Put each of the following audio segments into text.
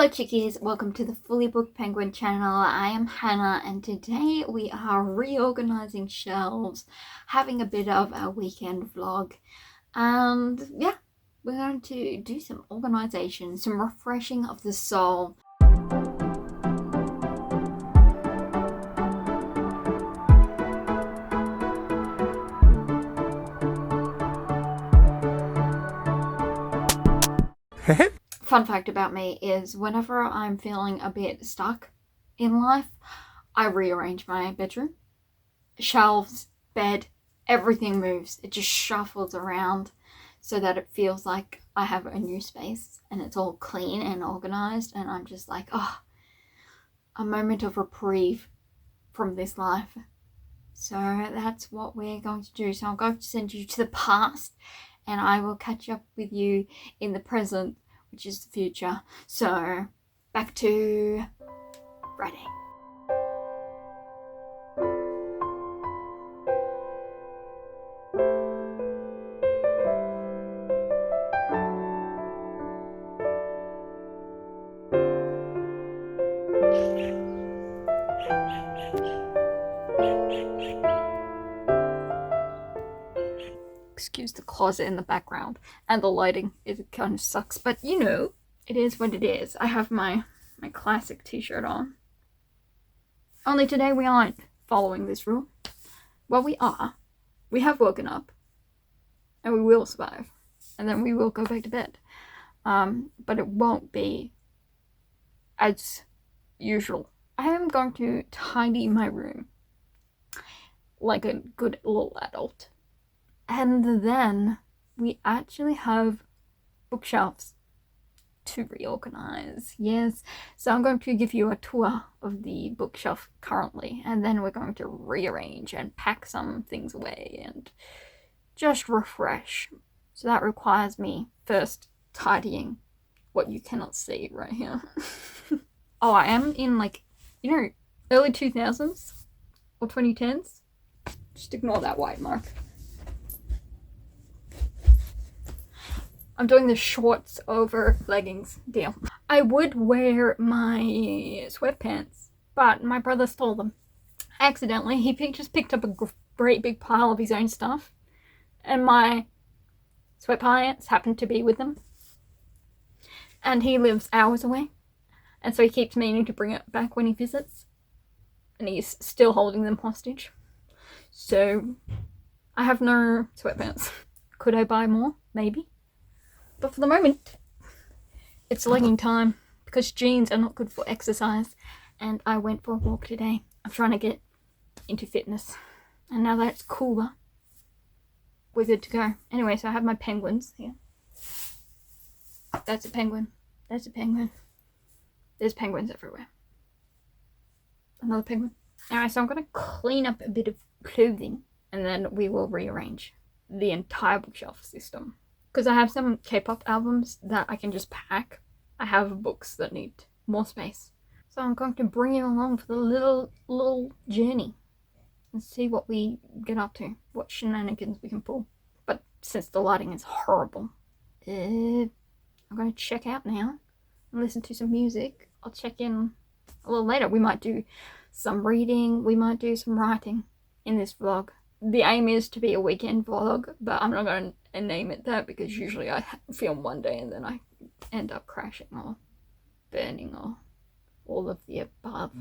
Hello chickies, welcome to the Fully Booked Penguin channel. I am Hannah and today we are reorganizing shelves, having a bit of a weekend vlog, and yeah, we're going to do some organization, some refreshing of the soul. Fun fact about me is whenever I'm feeling a bit stuck in life, I rearrange my bedroom. Shelves, bed, everything moves. It just shuffles around so that it feels like I have a new space and it's all clean and organized, and I'm just like, oh, a moment of reprieve from this life. So that's what we're going to do. So I'm going to send you to the past and I will catch up with you in the present, which is the future. So back to writing. Excuse the closet in the background and the lighting. It kind of sucks, but you know, it is what it is. I have my classic t-shirt on. Only today we aren't following this rule. Well, we are. We have woken up and we will survive, and then we will go back to bed. But it won't be as usual. I am going to tidy my room like a good little adult. And then we actually have bookshelves to reorganize. Yes, so I'm going to give you a tour of the bookshelf currently, and then we're going to rearrange and pack some things away and just refresh. So that requires me first tidying what you cannot see right here. Oh, I am in, like, you know, early 2000s or 2010s. Just ignore that white mark. I'm doing the shorts over leggings deal. I would wear my sweatpants, but my brother stole them. Accidentally, he just picked up a great big pile of his own stuff, and my sweatpants happened to be with them. And he lives hours away, and so he keeps meaning to bring it back when he visits, and he's still holding them hostage. So I have no sweatpants. Could I buy more? Maybe. But for the moment, it's legging time because jeans are not good for exercise, and I went for a walk today. I'm trying to get into fitness, and now that it's cooler, we're good to go. Anyway, so I have my penguins here. That's a penguin. That's a penguin. There's penguins everywhere. Another penguin. Alright, so I'm going to clean up a bit of clothing, and then we will rearrange the entire bookshelf system. Because I have some K-pop albums that I can just pack. I have books that need more space. So I'm going to bring you along for the little journey and see what we get up to, what shenanigans we can pull. But since the lighting is horrible, I'm going to check out now and listen to some music. I'll check in a little later. We might do some reading, we might do some writing in this vlog. The aim is to be a weekend vlog, but I'm not going to name it that because usually I film one day and then I end up crashing or burning or all of the above.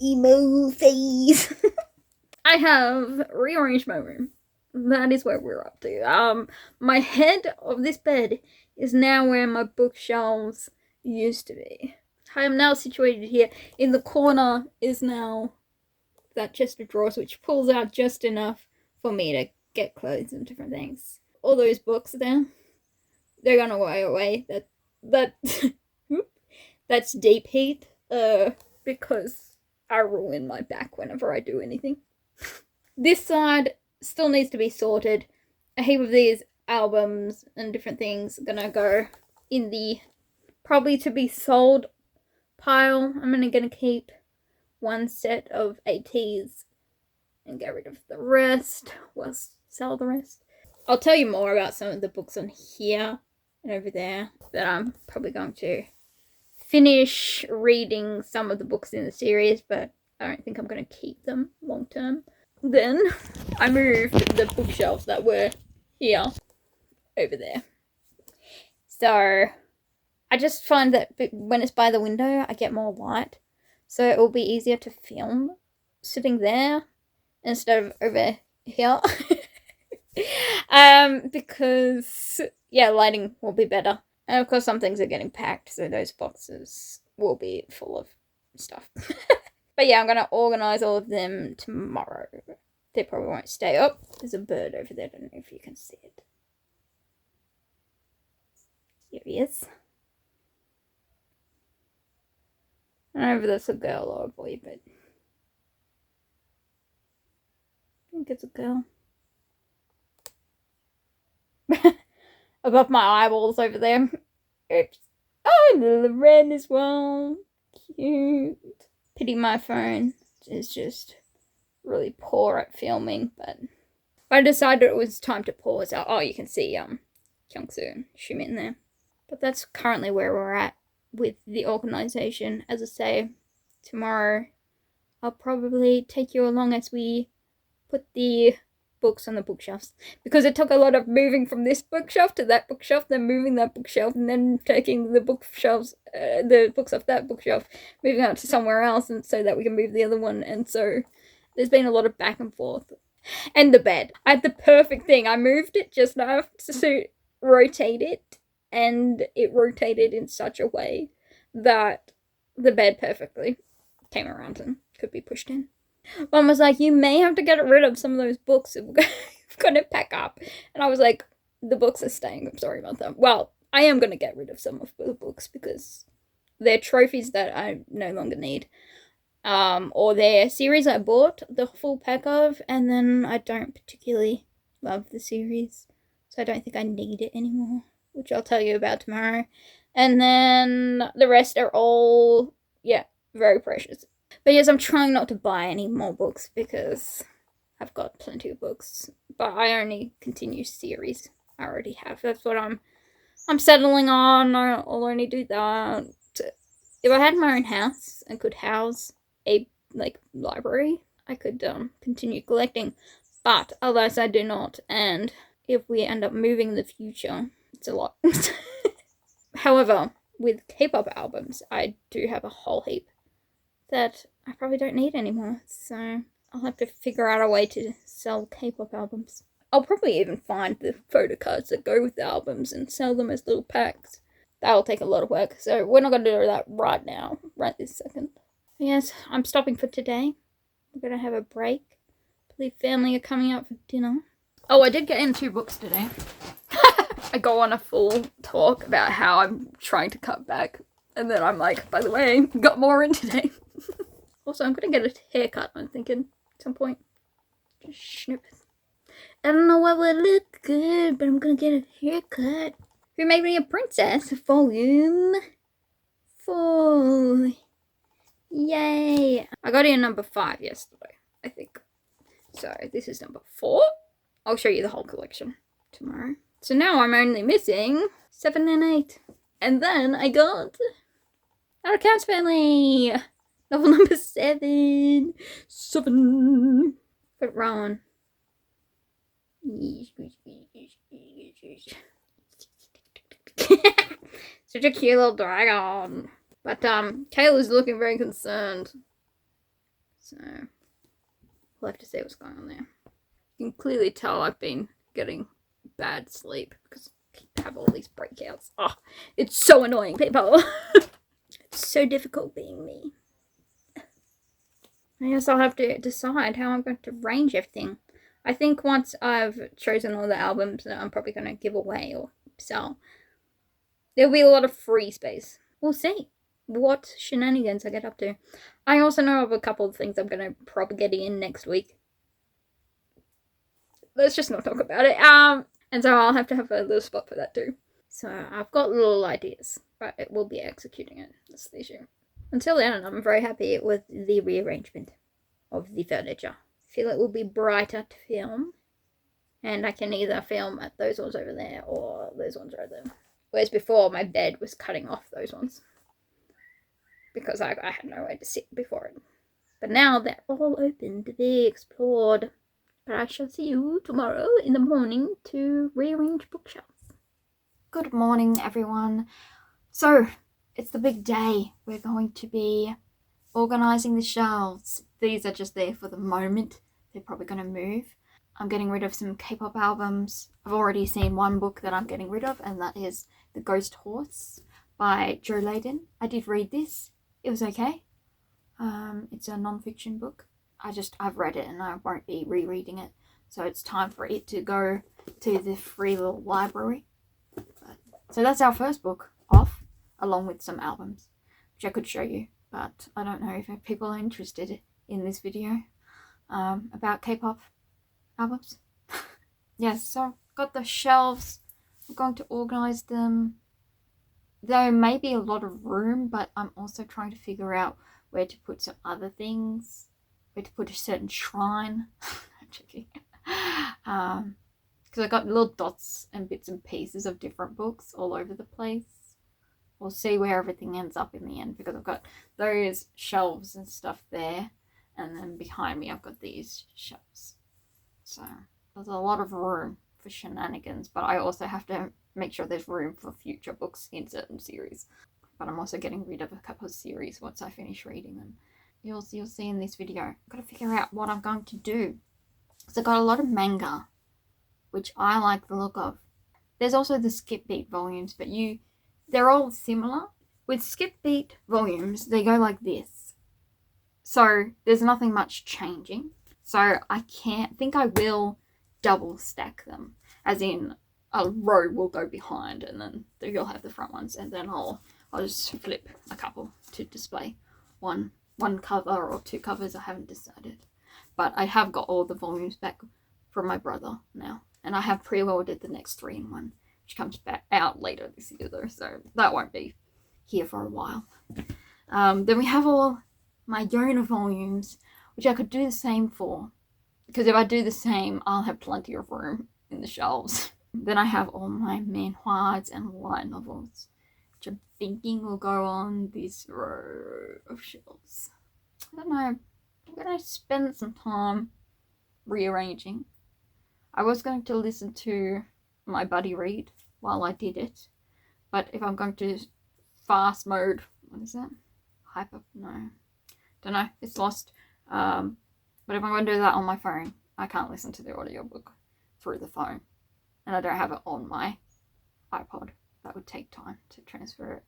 emo phase. I have rearranged my room. That is where we're up to. My head of this bed is now where my bookshelves used to be. I am now situated here. In the corner is now that chest of drawers, which pulls out just enough for me to get clothes and different things. All those books there, they're gonna go away. That's deep heat. Because I ruin my back whenever I do anything. This side still needs to be sorted. A heap of these albums and different things are gonna go in the probably to be sold pile. I'm gonna keep one set of ATs and get rid of the rest. Well, sell the rest. I'll tell you more about some of the books on here and over there that I'm probably going to finish reading some of the books in the series, but I don't think I'm going to keep them long term. Then I moved the bookshelves that were here over there. So I just find that when it's by the window, I get more light. So it will be easier to film sitting there instead of over here. Because, yeah, lighting will be better. And of course some things are getting packed, so those boxes will be full of stuff. But yeah, I'm going to organise all of them tomorrow. They probably won't stay up. There's a bird over there, I don't know if you can see it. Here he is. I don't know if that's a girl or a boy, but I think it's a girl. Above my eyeballs over there. Oops. Oh, little red as well. Cute. Pity my phone is just really poor at filming, but I decided it was time to pause. Oh, you can see Kyungsu and Shumin there. But that's currently where we're at with the organisation. As I say, tomorrow I'll probably take you along as we put the books on the bookshelves, because it took a lot of moving from this bookshelf to that bookshelf, then moving that bookshelf, and then taking the bookshelves, the books off that bookshelf, moving out to somewhere else, and so that we can move the other one. And so there's been a lot of back and forth. And the bed, I had the perfect thing. I moved it just enough to rotate it, and it rotated in such a way that the bed perfectly came around and could be pushed in. Mom was like, you may have to get rid of some of those books if we're going to pack up. And I was like, the books are staying. I'm sorry about that. Well, I am going to get rid of some of the books because they're trophies that I no longer need. Or they're series I bought the full pack of, and then I don't particularly love the series. So I don't think I need it anymore, which I'll tell you about tomorrow. And then the rest are all, yeah, very precious. But yes, I'm trying not to buy any more books because I've got plenty of books. But I only continue series I already have. That's what I'm settling on. I'll only do that. If I had my own house and could house a library, I could continue collecting. But alas, I do not. And if we end up moving in the future, it's a lot. However, with K-pop albums, I do have a whole heap that I probably don't need anymore, so I'll have to figure out a way to sell K-pop albums. I'll probably even find the photo cards that go with the albums and sell them as little packs. That'll take a lot of work, so we're not going to do that right now, right this second. But yes, I'm stopping for today. We're going to have a break. I believe family are coming out for dinner. Oh, I did get in 2 books today. I go on a full talk about how I'm trying to cut back, and then I'm like, by the way, got more in today. Also, I'm gonna get a haircut, I'm thinking, at some point. Just snip. I don't know what would look good, but I'm gonna get a haircut. Who Made Me a Princess? Volume 4. Yay! I got in number 5 yesterday, I think. So, this is number 4. I'll show you the whole collection tomorrow. So now I'm only missing 7 and 8. And then I got Our Cat's Family! Novel number 7. 7. But Rowan. Such a cute little dragon. But Kayla's looking very concerned. So we'll have to see what's going on there. You can clearly tell I've been getting bad sleep because I have all these breakouts. Oh, it's so annoying, people. It's so difficult being me. I guess I'll have to decide how I'm going to arrange everything. I think once I've chosen all the albums that I'm probably going to give away or sell, there'll be a lot of free space. We'll see what shenanigans I get up to. I also know of a couple of things I'm going to probably get in next week. Let's just not talk about it. And so I'll have to have a little spot for that too. So I've got little ideas, but it will be executing it. That's the issue. Until then, I'm very happy with the rearrangement of the furniture. I feel it will be brighter to film, and I can either film at those ones over there or those ones right there. Whereas before, my bed was cutting off those ones because I had nowhere to sit before it. But now they're all open to be explored. But I shall see you tomorrow in the morning to rearrange bookshelves. Good morning, everyone. So, it's the big day. We're going to be organising the shelves. These are just there for the moment. They're probably going to move. I'm getting rid of some K-pop albums. I've already seen one book that I'm getting rid of, and that is The Ghost Horse by Joe Layden. I did read this. It was okay. It's a non-fiction book. I've read it and I won't be rereading it. So it's time for it to go to the free little library. So that's our first book off, along with some albums, which I could show you. But I don't know if people are interested in this video about K-pop albums. Yes, so I've got the shelves. I'm going to organise them. There may be a lot of room, but I'm also trying to figure out where to put some other things. Where to put a certain shrine. I'm joking. Because I got little dots and bits and pieces of different books all over the place. We'll see where everything ends up in the end, because I've got those shelves and stuff there, and then behind me I've got these shelves. So there's a lot of room for shenanigans, but I also have to make sure there's room for future books in certain series. But I'm also getting rid of a couple of series once I finish reading them. You'll see in this video. I've got to figure out what I'm going to do. So I've got a lot of manga, which I like the look of. There's also the skip beat volumes, but they're all similar. With skip beat volumes, they go like this. So there's nothing much changing. So I will double stack them. As in, a row will go behind and then you'll have the front ones, and then I'll just flip a couple to display one cover or two covers. I haven't decided, but I have got all the volumes back from my brother now, and I have pre-ordered the next 3-in-1, which comes back out later this year though, so that won't be here for a while. Then we have all my Yona volumes, which I could do the same for, because if I do the same, I'll have plenty of room in the shelves. Then I have all my manhwas and light novels, which I'm thinking will go on this row of shelves. I don't know. I'm going to spend some time rearranging. I was going to listen to my buddy read while I did it, but if I'm going to fast mode, what is that? No. Don't know. It's lost. But if I'm going to do that on my phone, I can't listen to the audiobook through the phone. And I don't have it on my iPod. That would take time to transfer it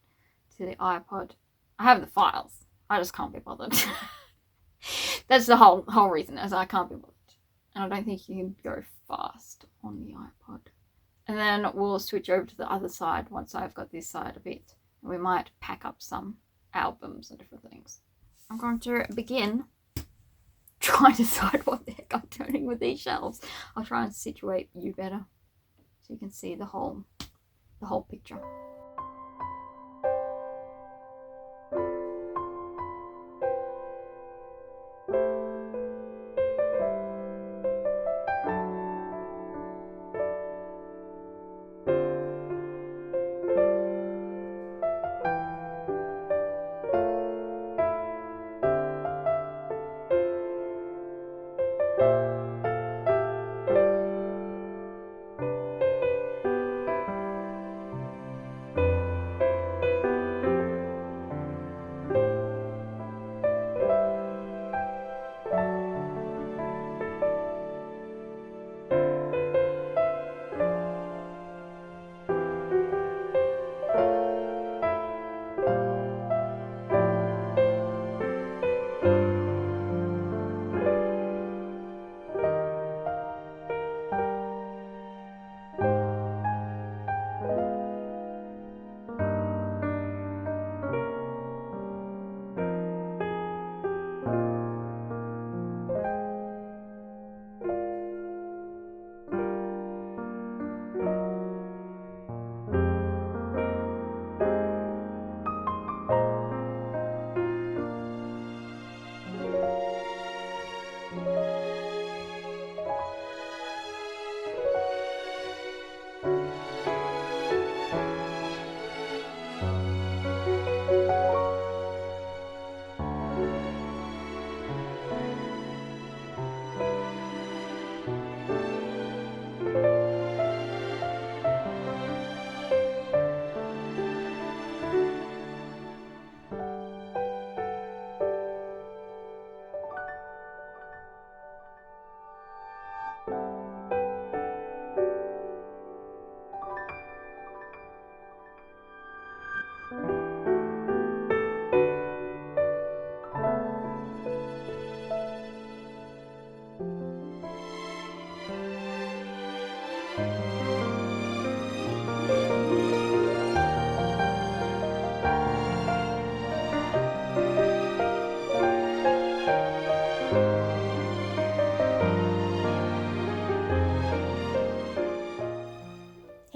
to the iPod. I have the files. I just can't be bothered. That's the whole reason, is I can't be bothered. And I don't think you can go fast on the iPod. And then we'll switch over to the other side once I've got this side a bit. And we might pack up some albums and different things. I'm going to begin trying to decide what the heck I'm doing with these shelves. I'll try and situate you better so you can see the whole picture.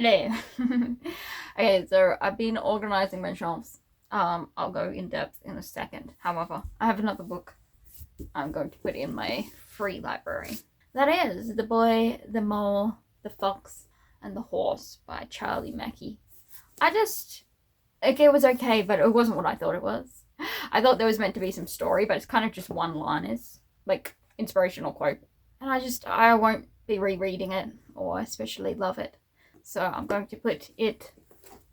Hello. Okay, so I've been organizing my shelves. I'll go in depth in a second. However, I have another book I'm going to put in my free library. That is The Boy, the Mole, the Fox, and the Horse by Charlie Mackey. It was okay, but it wasn't what I thought it was. I thought there was meant to be some story, but it's kind of just one-liners, like inspirational quote. And I won't be rereading it or especially love it. So I'm going to put it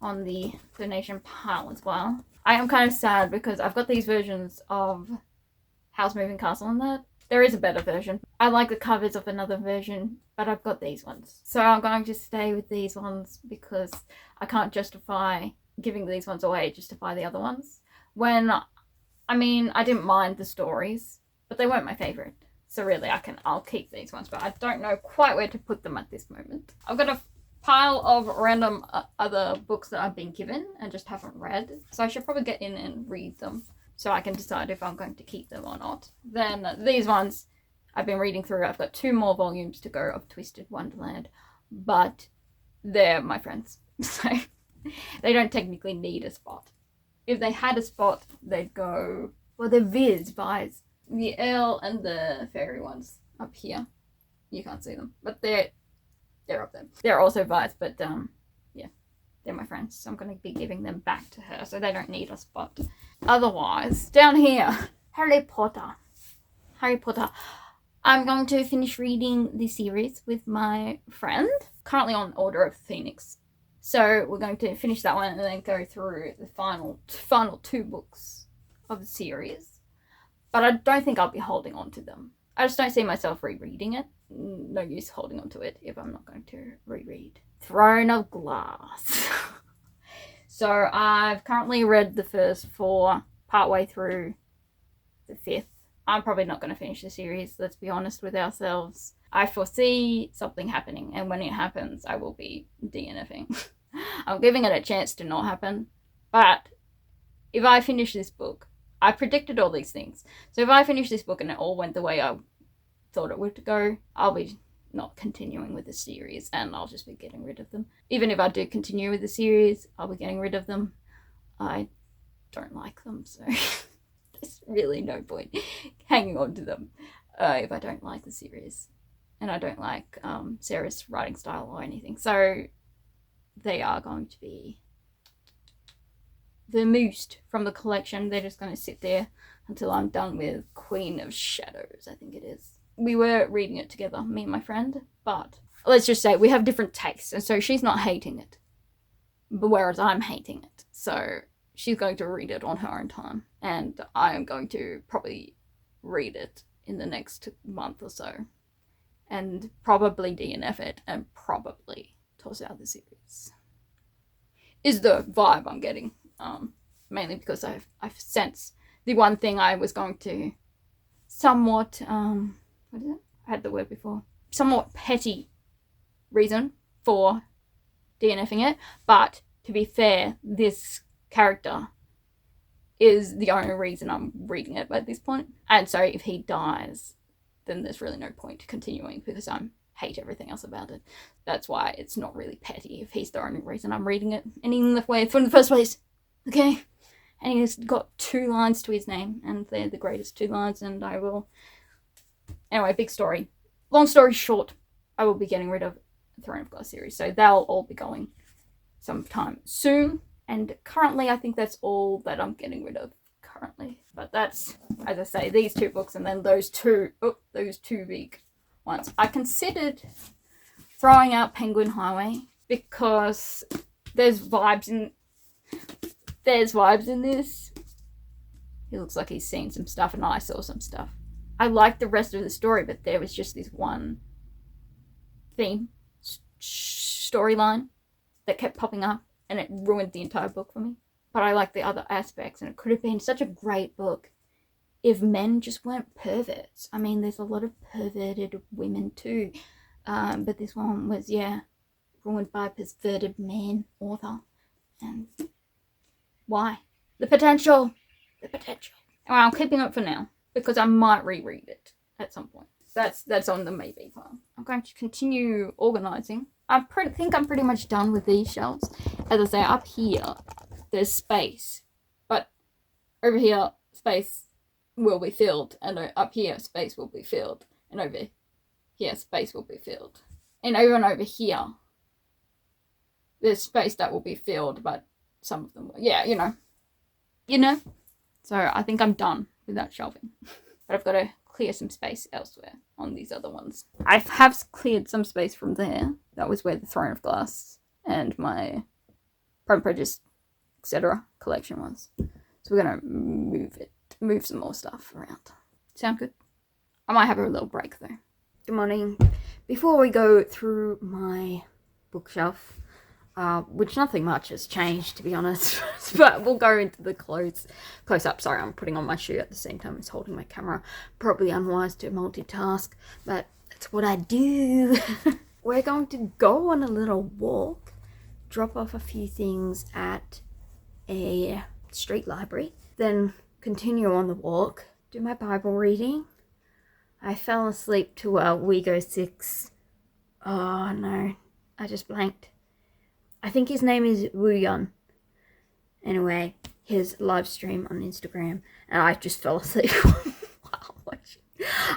on the donation pile as well. I am kind of sad because I've got these versions of House Moving Castle and that. There is a better version. I like the covers of another version, but I've got these ones. So I'm going to stay with these ones because I can't justify giving these ones away, justify the other ones. I didn't mind the stories, but they weren't my favorite. So really, I'll keep these ones, but I don't know quite where to put them at this moment. I've got a pile of random other books that I've been given and just haven't read. So I should probably get in and read them so I can decide if I'm going to keep them or not. Then these ones I've been reading through. I've got 2 more volumes to go of Twisted Wonderland, but they're my friends. So they don't technically need a spot. If they had a spot, they'd go, well, they're Viz, the Earl and the fairy ones up here. You can't see them, but they're up there. They're also Vi's, but yeah, they're my friends. So I'm going to be giving them back to her, so they don't need a spot. Otherwise, down here, Harry Potter. I'm going to finish reading the series with my friend, currently on Order of Phoenix. So we're going to finish that one and then go through the final 2 books of the series. But I don't think I'll be holding on to them. I just don't see myself rereading it. No use holding on to it if I'm not going to reread Throne of Glass. So I've currently read the first 4, partway through the 5th. I'm probably not going to finish the series, let's be honest with ourselves. I foresee something happening, and when it happens, I will be DNFing. I'm giving it a chance to not happen, but if I finish this book, I predicted all these things. So if I finish this book and it all went the way I thought it would go, I'll be not continuing with the series and I'll just be getting rid of them. Even if I do continue with the series, I'll be getting rid of them. I don't like them, so there's really no point hanging on to them if I don't like the series. And I don't like Sarah's writing style or anything. So they are going to be vermoosed from the collection. They're just going to sit there until I'm done with Queen of Shadows, I think it is. We were reading it together, me and my friend, but let's just say we have different tastes, and so she's not hating it, but whereas I'm hating it. So she's going to read it on her own time, and I am going to probably read it in the next month or so, and probably DNF it, and probably toss out the series. Is the vibe I'm getting. Mainly because I've sensed the one thing I was going to somewhat what is it? I had the word before. Somewhat petty reason for DNFing it, but to be fair, this character is the only reason I'm reading it at this point. And so if he dies, then there's really no point continuing because I hate everything else about it. That's why it's not really petty if he's the only reason I'm reading it. And in the way from the first place. Okay? And he's got 2 lines to his name, and they're the greatest 2 lines, and I will... Anyway, big story. Long story short, I will be getting rid of the Throne of Glass series, so they'll all be going sometime soon, and currently I think that's all that I'm getting rid of currently. But that's, as I say, these 2 books, and then those two big ones. I considered throwing out Penguin Highway, because there's vibes in this. He looks like he's seen some stuff and I saw some stuff. I liked the rest of the story, but there was just this one theme, storyline that kept popping up and it ruined the entire book for me. But I like the other aspects, and it could have been such a great book if men just weren't perverts. I mean, there's a lot of perverted women too, but this one was, ruined by a perverted man author. And why? The potential. Well, I'm keeping it for now because I might reread it at some point. That's on the maybe pile. I'm going to continue organising think I'm pretty much done with these shelves. As I say, up here, there's space. But over here, space will be filled. And up here, space will be filled. And over here, space will be filled. And even over here, there's space that will be filled, but some of them will. Yeah, you know. So I think I'm done with that shelving. But I've got to clear some space elsewhere on these other ones. I have cleared some space from there. That was where the Throne of Glass and my Prime Prejudice, etc. collection was. So we're going to move some more stuff around. Sound good? I might have a little break though. Good morning. Before we go through my bookshelf, which nothing much has changed to be honest, but we'll go into the close up. Sorry, I'm putting on my shoe at the same time as holding my camera. Probably unwise to multitask, but that's what I do. We're going to go on a little walk, drop off a few things at a street library, then continue on the walk, do my Bible reading. I fell asleep to Wego 6. Oh no, I just blanked. I think his name is Woo-Yun. Anyway, his live stream on Instagram, and I just fell asleep. Wow.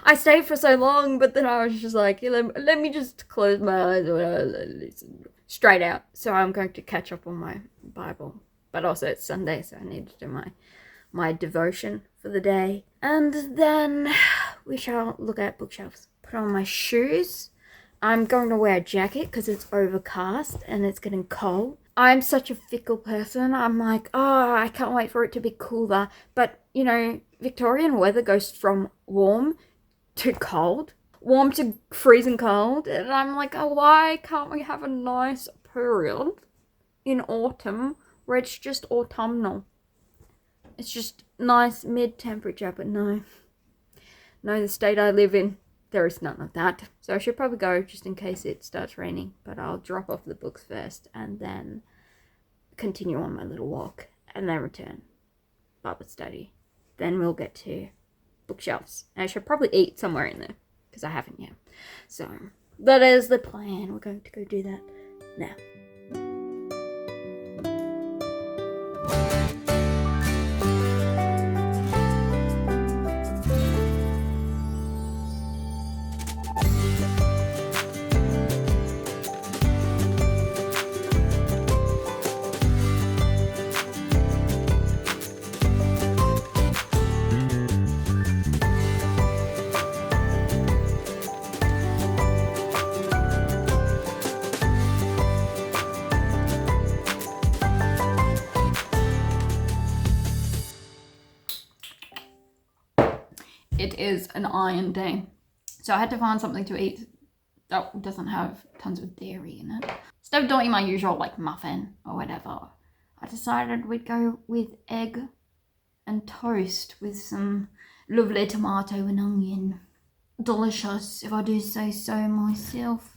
I stayed for so long, but then I was just like, let me just close my eyes and listen straight out. So I'm going to catch up on my Bible. But also it's Sunday, so I need to do my devotion for the day. And then we shall look at bookshelves. Put on my shoes. I'm going to wear a jacket because it's overcast and it's getting cold. I'm such a fickle person. I'm like, oh, I can't wait for it to be cooler. But, Victorian weather goes from warm to cold. Warm to freezing cold. And I'm like, oh, why can't we have a nice period in autumn where it's just autumnal? It's just nice mid-temperature, but no, the state I live in, there is none of that. So I should probably go just in case it starts raining, but I'll drop off the books first and then continue on my little walk and then return. Bible study. Then we'll get to bookshelves. And I should probably eat somewhere in there because I haven't yet. So that is the plan. We're going to go do that now. It is an iron day. So I had to find something to eat that doesn't have tons of dairy in it. Instead of doing my usual muffin or whatever, I decided we'd go with egg and toast with some lovely tomato and onion. Delicious, if I do say so myself.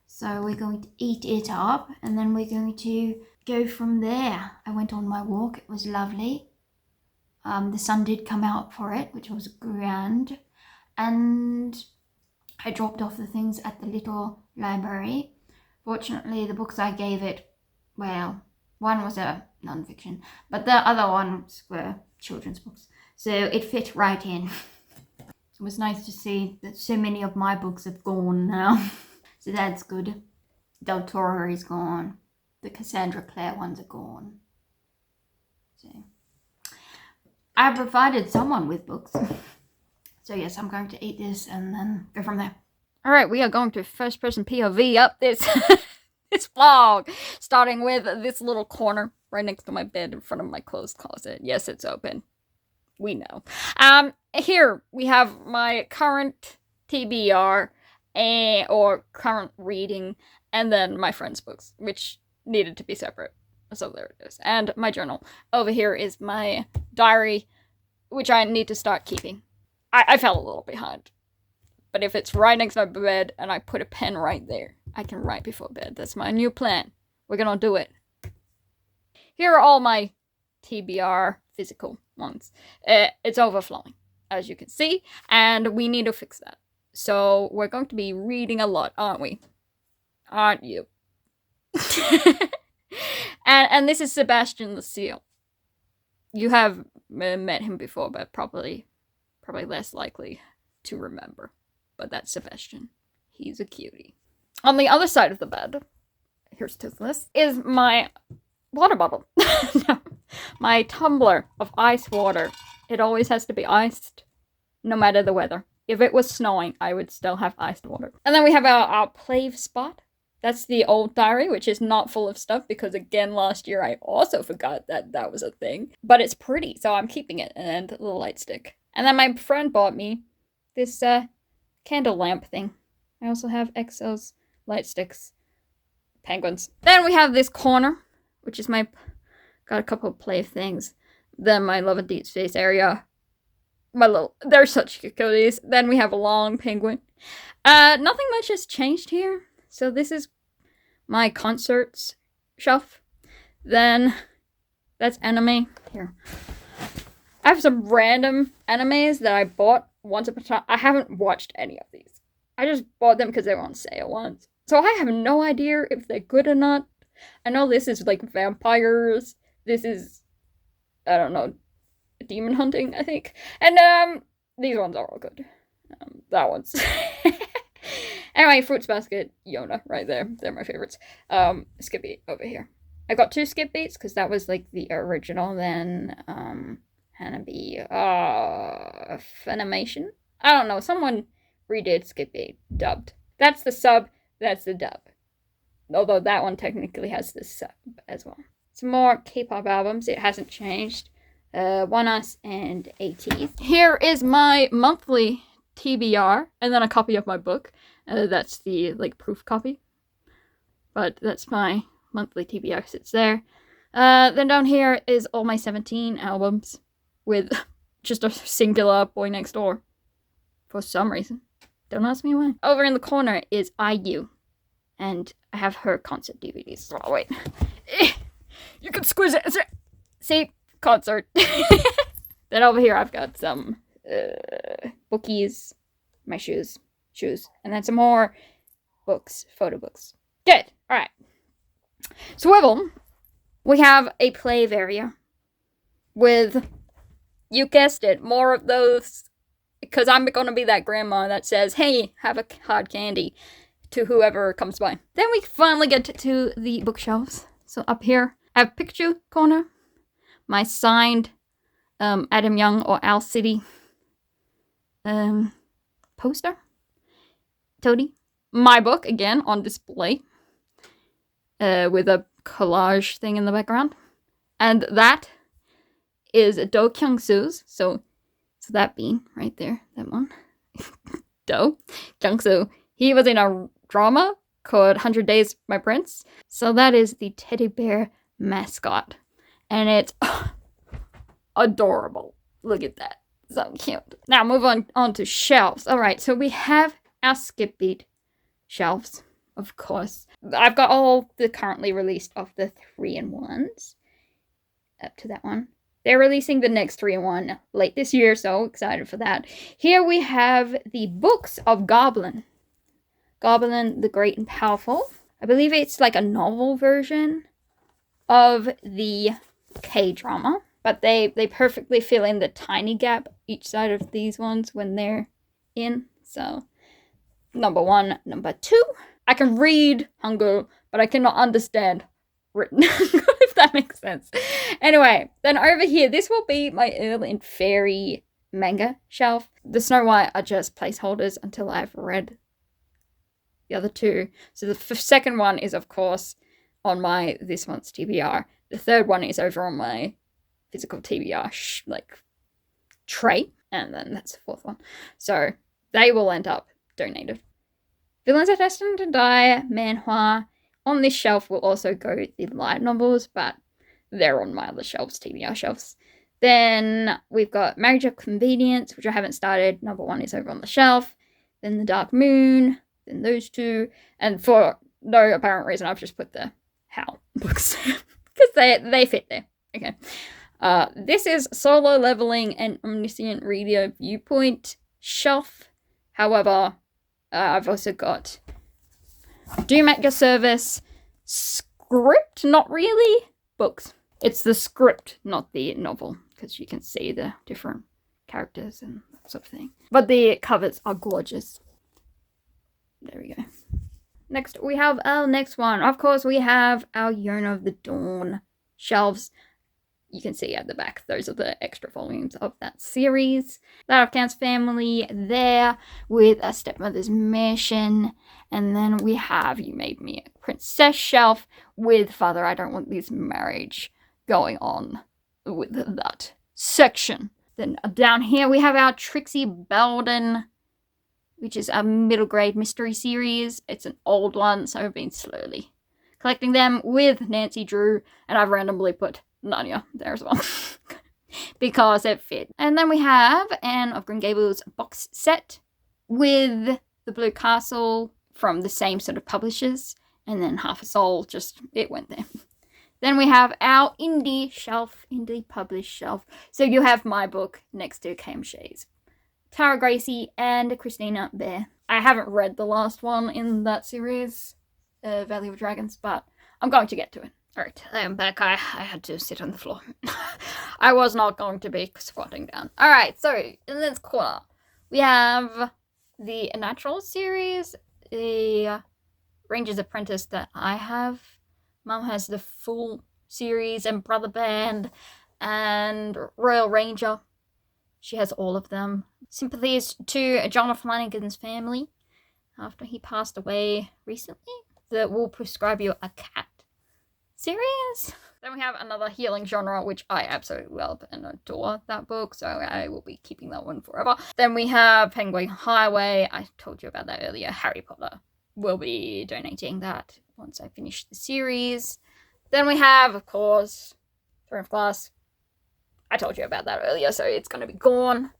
So we're going to eat it up and then we're going to go from there. I went on my walk, it was lovely. The sun did come out for it, which was grand. And I dropped off the things at the little library. Fortunately, the books I gave it, well, one was a non-fiction, but the other ones were children's books. So it fit right in. It was nice to see that so many of my books have gone now. So that's good. Del Toro is gone. The Cassandra Clare ones are gone. So I provided someone with books. So yes, I'm going to eat this and then go from there. Alright, we are going to first person POV up this this vlog. Starting with this little corner right next to my bed in front of my closed closet. Yes, it's open. We know. Here we have my current TBR or current reading, and then my friend's books, which needed to be separate. So there it is. And my journal. Over here is my diary, which I need to start keeping. I fell a little behind. But if it's right next to my bed and I put a pen right there, I can write before bed. That's my new plan. We're gonna do it. Here are all my TBR physical ones. It's overflowing, as you can see, and we need to fix that. So we're going to be reading a lot, aren't we? Aren't you? and this is Sebastian the Seal. You have met him before, but probably less likely to remember. But that's Sebastian. He's a cutie. On the other side of the bed, here's Toothless, is my water bottle. No, my tumbler of ice water. It always has to be iced, no matter the weather. If it was snowing, I would still have iced water. And then we have our plave spot. That's the old diary, which is not full of stuff because, again, last year I also forgot that was a thing. But it's pretty, so I'm keeping it, and the light stick. And then my friend bought me this candle lamp thing. I also have Exo's light sticks. Penguins. Then we have this corner, which is got a couple of play things. Then my Love and Deep Space area. They're such cuties. Then we have a long penguin. Nothing much has changed here. So this is my concerts shelf. Then that's anime. Here. I have some random animes that I bought once upon a time. I haven't watched any of these. I just bought them because they were on sale once. So I have no idea if they're good or not. I know this is like vampires. This is, I don't know, demon hunting, I think. And these ones are all good. That one's... Anyway, Fruits Basket, Yona, right there. They're my favorites. Skip Beat over here. I got 2 Skip Beats because that was like the original. Then Hanabi, Funimation. I don't know. Someone redid Skip Beat, dubbed. That's the sub. That's the dub. Although that one technically has the sub as well. Some more K-pop albums. It hasn't changed. One Us and ATEEZ. Here is my monthly TBR, and then a copy of my book. That's the proof copy. But that's my monthly TBR because it's there. Then down here is all my 17 albums with just a singular Boy Next Door for some reason. Don't ask me why. Over in the corner is IU, and I have her concert DVDs. Oh, wait. You can squeeze it. See? Concert. Then over here I've got some bookies, my shoes, and then some more books, photo books. Good. All right. Swivel. We have a play area with, you guessed it, more of those, because I'm going to be that grandma that says, hey, have a hard candy to whoever comes by. Then we finally get to the bookshelves. So up here, I have picture corner, my signed Adam Young or Al City poster, toady. My book, again, on display with a collage thing in the background. And that is Do Kyung-soo's. So that bean right there, that one. Do Kyung-soo. He was in a drama called 100 Days, My Prince. So that is the teddy bear mascot. And it's adorable. Look at that. So cute. Now move on to shelves. Alright, so we have our Skip Beat shelves, of course. I've got all the currently released of the 3-in-1s. Up to that one. They're releasing the next 3-in-1 late this year, so excited for that. Here we have the books of Goblin. Goblin the Great and Powerful. I believe it's like a novel version of the K-drama. But they perfectly fill in the tiny gap each side of these ones when they're in. So, number 1, number 2. I can read Hangul, but I cannot understand written Hangul, if that makes sense. Anyway, then over here, this will be my Earl and Fairy manga shelf. The Snow White are just placeholders until I've read the other 2. So the second one is, of course, on my this month's TBR. The third one is over on my physical TBR tray, and then that's the 4th one. So they will end up donated. Villains Are Destined to Die, manhwa. On this shelf will also go the light novels, but they're on my other shelves, TBR shelves. Then we've got Marriage of Convenience, which I haven't started. Number 1 is over on the shelf. Then The Dark Moon. Then those 2. And for no apparent reason, I've just put the Howl books because they fit there. Okay. This is Solo Leveling and Omniscient Reader Viewpoint shelf. However, I've also got Doom at Your Service, script, not really. Books. It's the script, not the novel, because you can see the different characters and that sort of thing. But the covers are gorgeous. There we go. Next, we have our next one. Of course, we have our Yearn of the Dawn shelves. You can see at the back, those are the extra volumes of that series. That of Can's Family there with a Stepmother's Mission. And then we have You Made Me a Princess shelf with Father, I Don't Want This Marriage going on with that section. Then down here we have our Trixie Belden, which is a middle grade mystery series. It's an old one, so I've been slowly collecting them with Nancy Drew, and I've randomly put Narnia there as well because it fit. And then we have Anne of Green Gables box set with The Blue Castle from the same sort of publishers, and then Half a Soul, just it went there. Then we have our indie shelf, indie published shelf. So you have my book next to K.M. Shay's Tara Gracie and Christina Bear. I haven't read the last one in that series, Valley of Dragons, but I'm going to get to it. Alright, I am back. I had to sit on the floor. I was not going to be squatting down. Alright, so in this corner, we have the Natural series, the Ranger's Apprentice that I have. Mum has the full series and Brother Band and Royal Ranger. She has all of them. Sympathies to John Flanagan's family after he passed away recently. That will prescribe you a cat series. Then we have another healing genre, which I absolutely love and adore that book, so I will be keeping that one forever. Then we have Penguin Highway. I told you about that earlier. Harry Potter. Will be donating that once I finish the series. Then we have, of course, Throne of Glass. I told you about that earlier, so it's going to be gone.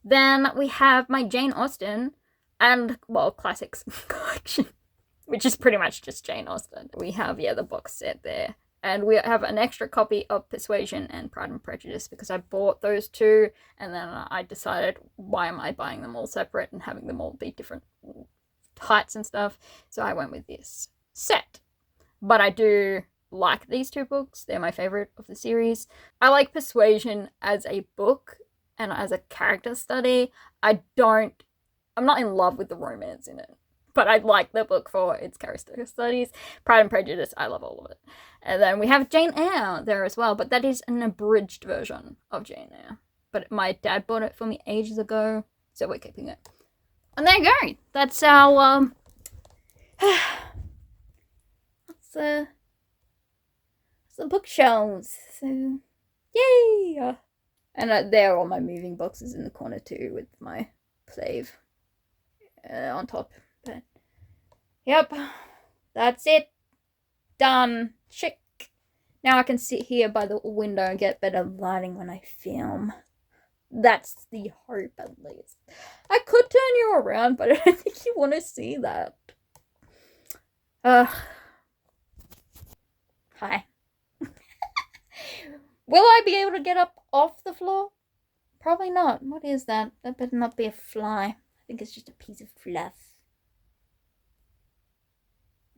Then we have my Jane Austen and, well, classics collection, which is pretty much just Jane Austen. We have, yeah, the box set there. And we have an extra copy of Persuasion and Pride and Prejudice because I bought those two, and then I decided, why am I buying them all separate and having them all be different heights and stuff? So I went with this set. But I do like these two books. They're my favorite of the series. I like Persuasion as a book and as a character study. I'm not in love with the romance in it, but I like the book for its character studies. Pride and Prejudice, I love all of it. And then we have Jane Eyre there as well, but that is an abridged version of Jane Eyre. But my dad bought it for me ages ago, so we're keeping it. And there you go. That's our that's the bookshelves. So yay! And there are all my moving boxes in the corner too, with my Plave on top. But yep, that's it. Done. Chick. Now I can sit here by the window and get better lighting when I film. That's the hope, at least. I could turn you around, but I don't think you want to see that. Hi. Will I be able to get up off the floor? Probably not. What is that? That better not be a fly. I think it's just a piece of fluff.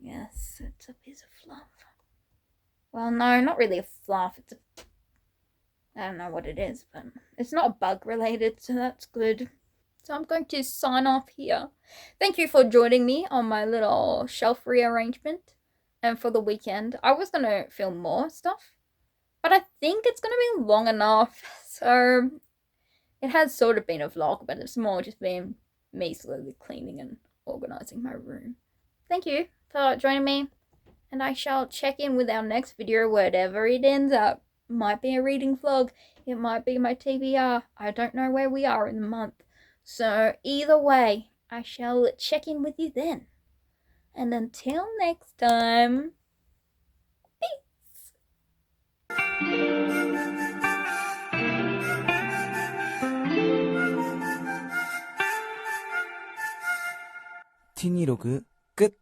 Yes, it's a piece of fluff. Well, no, not really a fluff. It's a... I don't know what it is, but it's not bug related, so that's good. So I'm going to sign off here. Thank you for joining me on my little shelf rearrangement and for the weekend. I was going to film more stuff, but I think it's going to be long enough. So it has sort of been a vlog, but it's more just been me slowly cleaning and organizing my room. Thank you for joining me, and I shall check in with our next video, whatever it ends up. Might be a reading vlog, it might be my TBR. I don't know where we are in the month. So either way, I shall check in with you then. And until next time, peace. T26 끝.